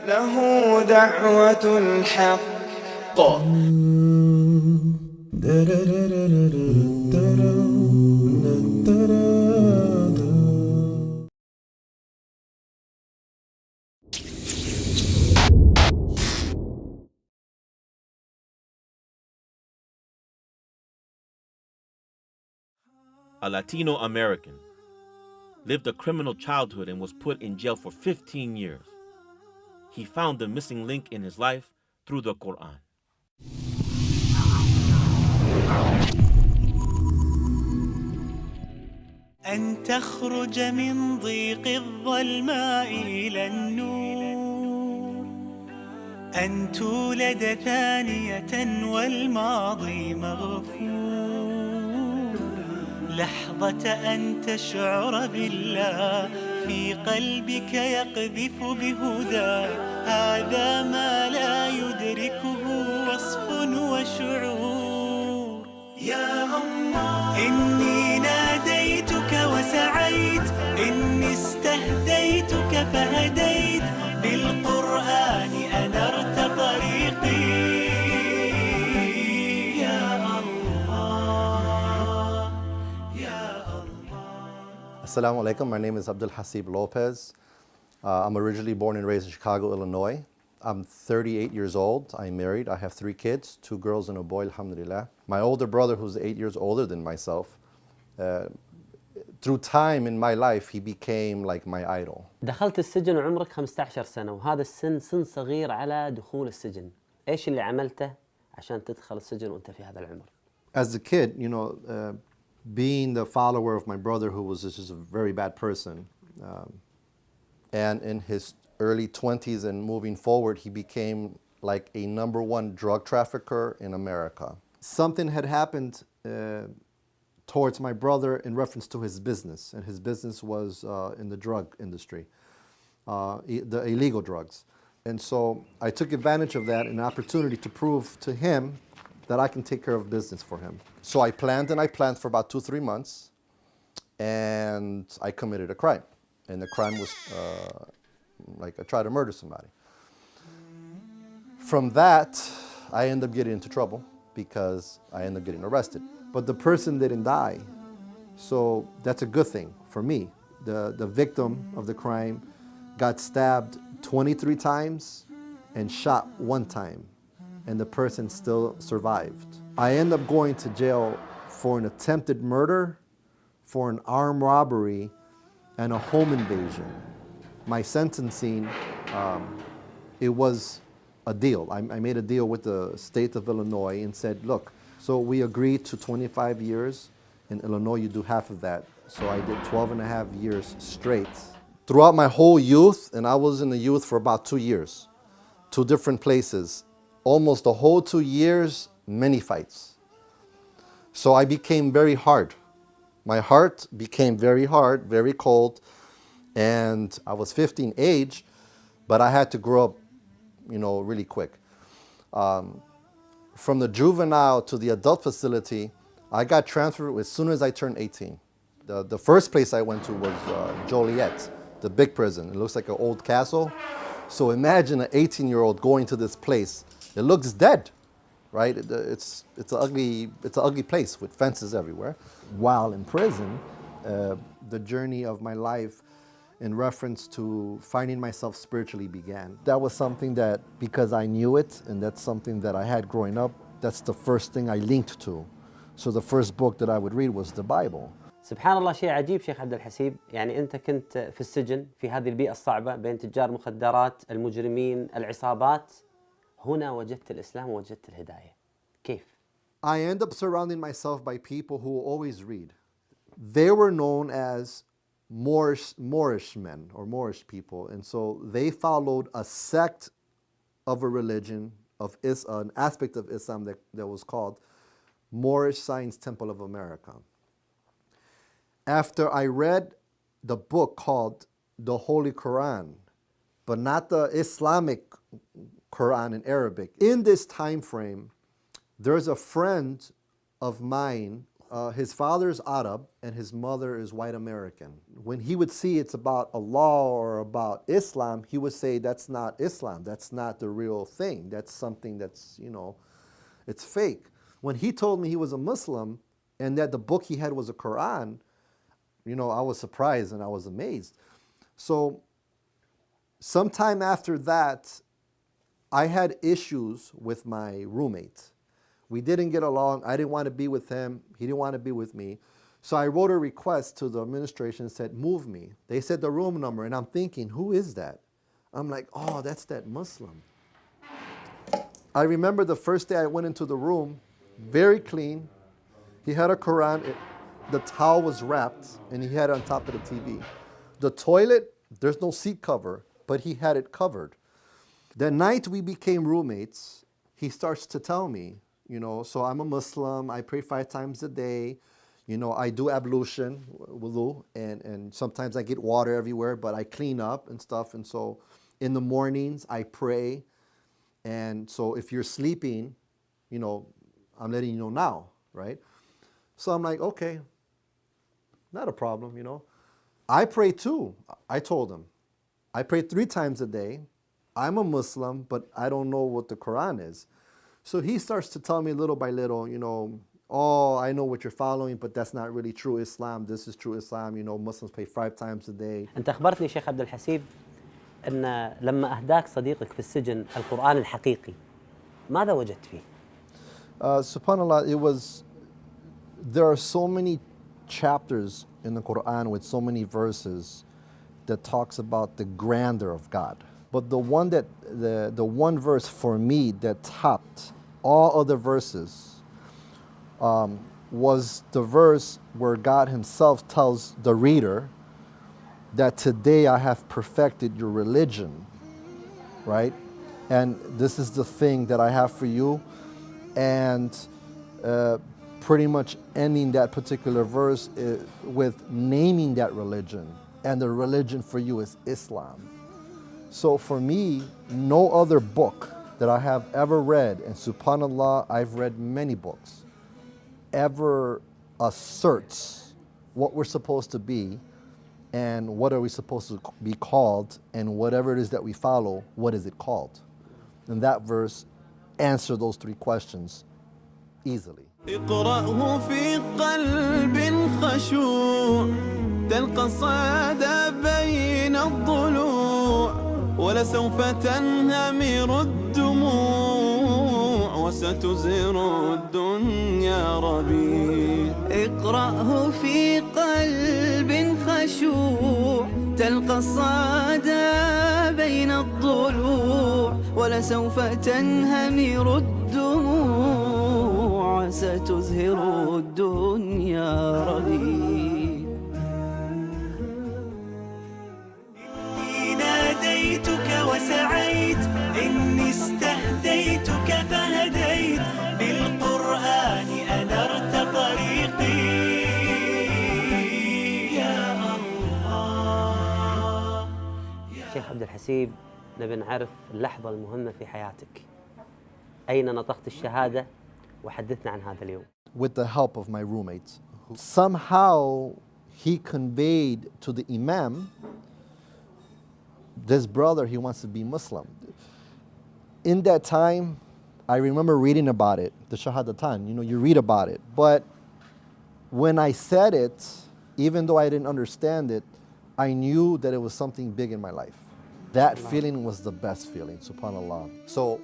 له دعوة الحق. A Latino American lived a criminal childhood and was put in jail for 15 years. He found the missing link in his life through the Quran. أن تخرج من ضيق الظلماء إلى النور، أن تولد ثانية والماضي مغفور، لحظة أن تشعر بالله في قلبك يقذف بهدى، هذا ما لا يدركه وصف وشعور. يا الله إني ناديتك وسعيت، إني استهديتك فهديت، بالقرآن أنرت طريقي. يا الله يا الله. Assalamu alaikum. My name is Abdul Hasib Lopez. I'm originally born and raised in Chicago, Illinois. I'm 38 years old. I'm married. I have 3 kids, 2 girls and a boy, alhamdulillah. My older brother, who's 8 years older than myself, through time in my life, he became like my idol. دخلت السجن وعمرك 15 سنة، وهذا السن سن صغير على دخول السجن. إيش اللي عملته عشان تدخل السجن وأنت في هذا العمر؟ As a kid, being the follower of my brother, who was just a very bad person, and in his early 20s and moving forward, he became like a #1 drug trafficker in America. Something had happened towards my brother in reference to his business, and his business was in the drug industry, the illegal drugs. And so I took advantage of that, an opportunity to prove to him that I can take care of business for him. So I planned for about 2-3 months, and I committed a crime. And the crime was like I tried to murder somebody. From that, I ended up getting into trouble because I ended up getting arrested. But the person didn't die, so that's a good thing for me. The victim of the crime got stabbed 23 times and shot 1 time, and the person still survived. I ended up going to jail for an attempted murder, for an armed robbery, and a home invasion. My sentencing, it was a deal. I made a deal with the state of Illinois and said, look, so we agreed to 25 years. In Illinois, you do half of that. So I did 12 and a half years straight. Throughout my whole youth, and I was in the youth for about 2 years, 2 different places, almost the whole 2 years, many fights. So I became very hard. My heart became very hard, very cold, and I was 15 age, but I had to grow up, really quick. From the juvenile to the adult facility, I got transferred as soon as I turned 18. The first place I went to was Joliet, the big prison. It looks like an old castle. So imagine an 18-year-old going to this place. It looks dead, right? It's an ugly place with fences everywhere. While in prison, the journey of my life in reference to finding myself spiritually began. That was something that, because I knew it, and that's something that I had growing up, that's the first thing I linked to. So the first book that I would read was the Bible. سبحان الله، شيء عجيب شيخ عبد الحسيب. يعني أنت كنت في السجن في هذه البيئة الصعبة بين تجار مخدرات، المجرمين، العصابات. هنا وجدت الإسلام ووجدت الهداية. كيف؟ I end up surrounding myself by people who always read. They were known as Moorish men or Moorish people, and so they followed a sect of a religion of an aspect of Islam that was called Moorish Science Temple of America. After I read the book called the Holy Quran, but not the Islamic Quran in Arabic, in this time frame, there's a friend of mine his father is Arab and his mother is white American. When he would see it's about Allah or about Islam, he would say that's not Islam. That's not the real thing. That's something that's, it's fake. When he told me he was a Muslim and that the book he had was a Quran, I was surprised and I was amazed. So sometime after that, I had issues with my roommate. We didn't get along. I didn't want to be with him. He didn't want to be with me. So I wrote a request to the administration and said, move me. They said the room number, and I'm thinking, who is that? I'm like, oh, that's that Muslim. I remember the first day I went into the room, very clean. He had a Quran. The towel was wrapped, and he had it on top of the TV. The toilet, there's no seat cover, but he had it covered. The night we became roommates, he starts to tell me, so I'm a Muslim, I pray 5 times a day, I do ablution, wudu, and sometimes I get water everywhere, but I clean up and stuff, and so in the mornings I pray, and so if you're sleeping, I'm letting you know now, right? So I'm like, okay, not a problem, I pray too, I told him. I pray 3 times a day. I'm a Muslim, but I don't know what the Quran is. So he starts to tell me little by little, oh, I know what you're following, but that's not really true Islam. This is true Islam. Muslims pray 5 times a day. أنت أخبرتني شيخ عبد الحسيب أن لما أهداك صديقك في السجن القرآن الحقيقي ماذا وجدت فيه؟ SubhanAllah, there are so many chapters in the Quran with so many verses that talks about the grandeur of God. But the one verse for me that topped all other verses was the verse where God himself tells the reader that today I have perfected your religion, right? And this is the thing that I have for you. And pretty much ending that particular verse with naming that religion. And the religion for you is Islam. So for me, no other book that I have ever read, and subhanAllah, I've read many books, ever asserts what we're supposed to be and what are we supposed to be called, and whatever it is that we follow, what is it called? And that verse answers those 3 questions easily. اقرأه في قلب خشوع تلقى الصعد بين الضلوع ولسوف تنهمر الدموع وستزهر الدنيا ربيع اقرأه في قلب خشوع تلقى الصعد بين الضلوع ولسوف تنهمر الدموع وستزهر الدنيا ربيع ناديتك وسعيت إني استهديتك فهديت بالقرآن أنرت طريقي يا الله. شيخ عبد الحسيب، نبي نعرف اللحظة المهمة في حياتك. أين نطقت الشهادة؟ وحدثنا عن هذا اليوم. With the help of my roommate, somehow he conveyed to the imam, this brother, he wants to be Muslim. In that time, I remember reading about it, the Shahadatan, you read about it. But when I said it, even though I didn't understand it, I knew that it was something big in my life. That feeling was the best feeling, subhanAllah. So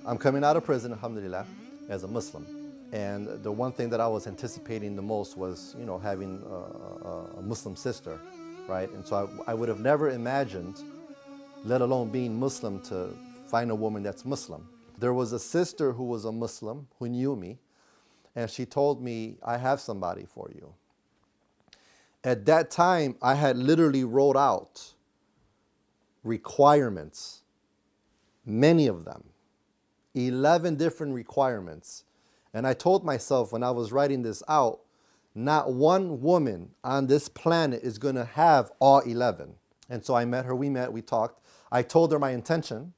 I'm coming out of prison, alhamdulillah, as a Muslim. And the one thing that I was anticipating the most was, having a Muslim sister, right? And so I would have never imagined, let alone being Muslim, to find a woman that's Muslim. There was a sister who was a Muslim who knew me, and she told me, I have somebody for you. At that time, I had literally wrote out requirements, many of them, 11 different requirements. And I told myself when I was writing this out, not one woman on this planet is going to have all 11. And so I met her, we talked. I told her my intention,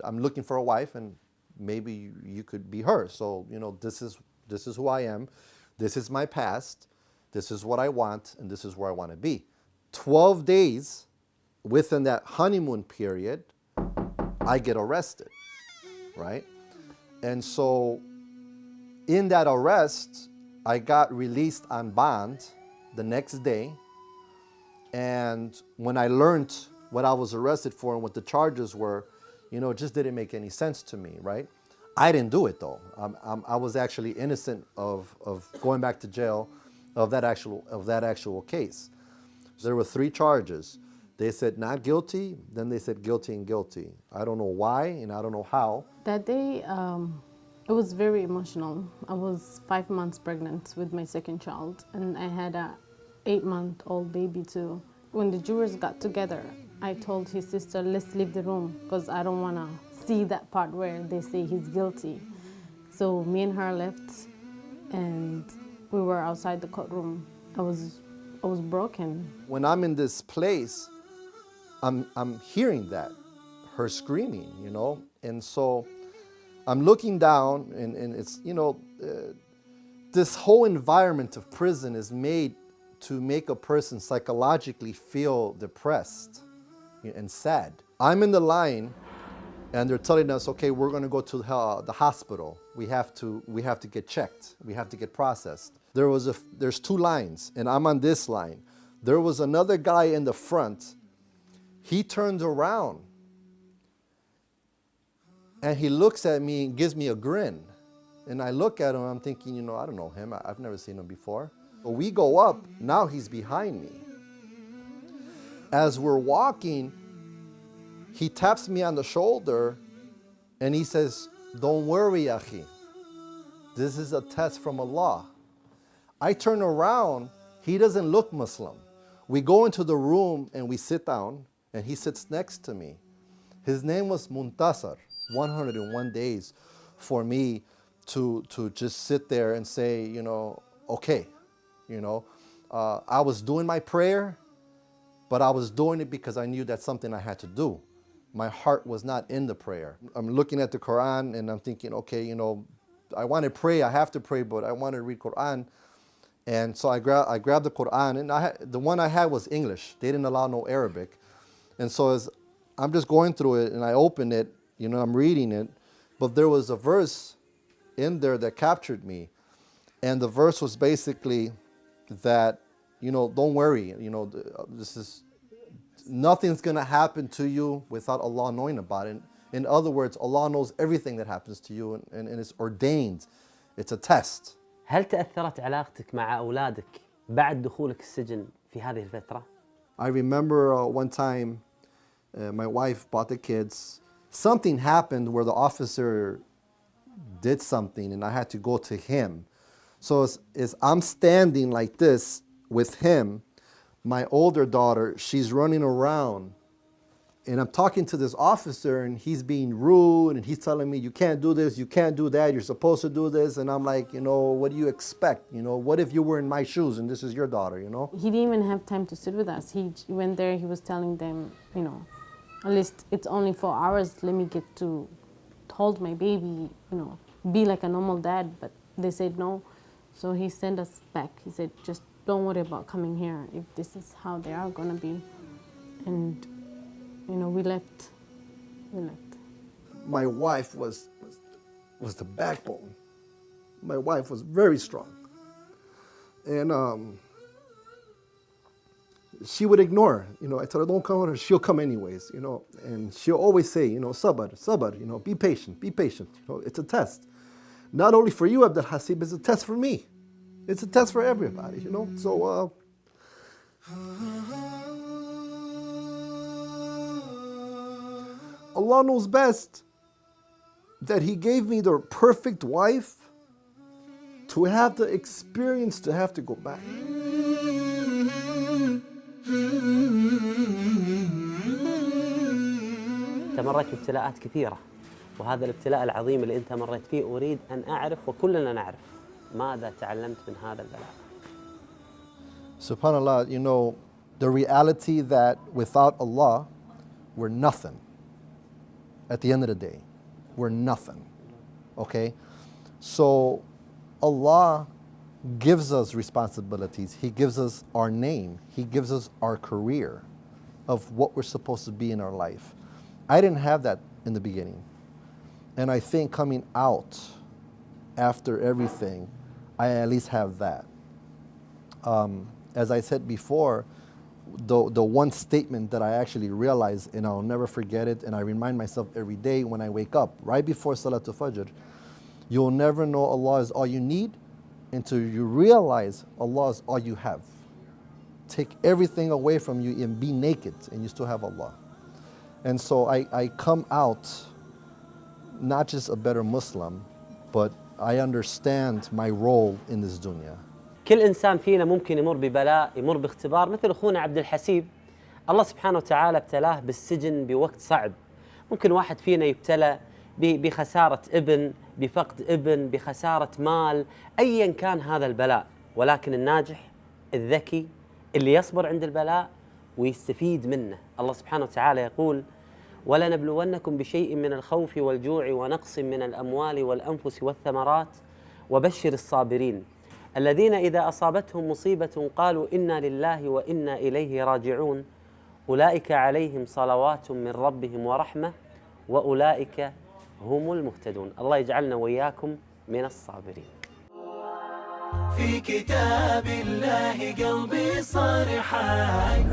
I'm looking for a wife and maybe you could be her. So, this is who I am. This is my past, this is what I want, and this is where I want to be. 12 days within that honeymoon period, I get arrested, right? And so in that arrest, I got released on bond the next day. And when I learned what I was arrested for and what the charges were, you know, it just didn't make any sense to me, right? I didn't do it though. I was actually innocent of going back to jail of that actual case. There were 3 charges. They said not guilty, then they said guilty and guilty. I don't know why and I don't know how. That day, it was very emotional. I was 5 months pregnant with my second child, and I had a 8-month-old baby too. When the jurors got together, I told his sister, let's leave the room because I don't want to see that part where they say he's guilty. So me and her left, and we were outside the courtroom. I was broken. When I'm in this place, I'm hearing that, her screaming, you know, and so I'm looking down, and it's, you know, this whole environment of prison is made to make a person psychologically feel depressed and sad. I'm in the line, and they're telling us, okay, we're going to go to the hospital. We have to get checked. We have to get processed. There's 2 lines, and I'm on this line. There was another guy in the front. He turns around, and he looks at me and gives me a grin. And I look at him, I'm thinking, you know, I don't know him. I've never seen him before. But we go up, now he's behind me. As we're walking, he taps me on the shoulder, and he says, don't worry, Akhi. This is a test from Allah. I turn around, he doesn't look Muslim. We go into the room and we sit down, and he sits next to me. His name was Muntasar. 101 days for me to just sit there and say, you know, okay, you know. I was doing my prayer, but I was doing it because I knew that's something I had to do. My heart was not in the prayer. I'm looking at the Quran and I'm thinking, okay, you know, I want to pray, I have to pray, but I want to read Quran. And so I grabbed the Quran, and the one I had was English. They didn't allow no Arabic. And so as I'm just going through it, and I open it, you know, I'm reading it, but there was a verse in there that captured me. And the verse was basically that, you know, don't worry, you know, nothing's going to happen to you without Allah knowing about it. In other words, Allah knows everything that happens to you, and it's ordained. It's a test. هل تأثرت علاقتك مع أولادك بعد دخولك السجن في هذه الفترة؟ I remember one time my wife brought the kids. Something happened where the officer did something and I had to go to him. So as I'm standing like this with him, my older daughter, she's running around, and I'm talking to this officer, and he's being rude, and he's telling me, you can't do this, you can't do that, you're supposed to do this. And I'm like, you know, what do you expect? You know, what if you were in my shoes and this is your daughter, you know? He didn't even have time to sit with us. He went there, he was telling them, you know, at least it's only 4 hours, let me get to hold my baby, you know, be like a normal dad. But they said no. So he sent us back. He said, just don't worry about coming here if this is how they are gonna be. And you know, we left. My wife was the backbone. My wife was very strong. And she would ignore, you know, I told her, don't come with her, she'll come anyways, you know. And she'll always say, you know, sabr, you know, be patient. You know, it's a test. Not only for you, Abdul Hasib, it's a test for me. It's a test for everybody, you know. So, Allah knows best that He gave me the perfect wife to have the experience to have to go back. أنت مريت بابتلاءات كثيرة، وهذا الابتلاء العظيم اللي أنت مريت فيه أريد أن أعرف وكلنا نعرف ماذا تعلمت من هذا البلاء. SubhanAllah, you know, the reality that without Allah, we're nothing. At the end of the day, we're nothing. Okay? So Allah gives us responsibilities. He gives us our name. He gives us our career of what we're supposed to be in our life. I didn't have that in the beginning. And I think coming out after everything, I at least have that. As I said before, the one statement that I actually realized, and I'll never forget it, and I remind myself every day when I wake up, right before Salatul Fajr, you'll never know Allah is all you need until you realize Allah is all you have. Take everything away from you and be naked, and you still have Allah. And so I come out not just a better Muslim, but I understand my role in this dunya. كل إنسان فينا ممكن يمر ببلاء، يمر باختبار، مثل أخونا عبد الحسيب الله سبحانه وتعالى ابتلاه بالسجن بوقت صعب. ممكن واحد فينا يبتلى بخسارة ابن، بفقد ابن، بخسارة مال، أيا كان هذا البلاء، ولكن الناجح الذكي اللي يصبر عند البلاء ويستفيد منه. الله سبحانه وتعالى يقول: ولنبلونكم بشيء من الخوف والجوع ونقص من الأموال والأنفس والثمرات وبشر الصابرين الذين إذا أصابتهم مصيبة قالوا إنا لله وإنا إليه راجعون أولئك عليهم صلوات من ربهم ورحمة وأولئك هم المهتدون. الله يجعلنا وإياكم من الصابرين. في كتاب الله قلبي صار حي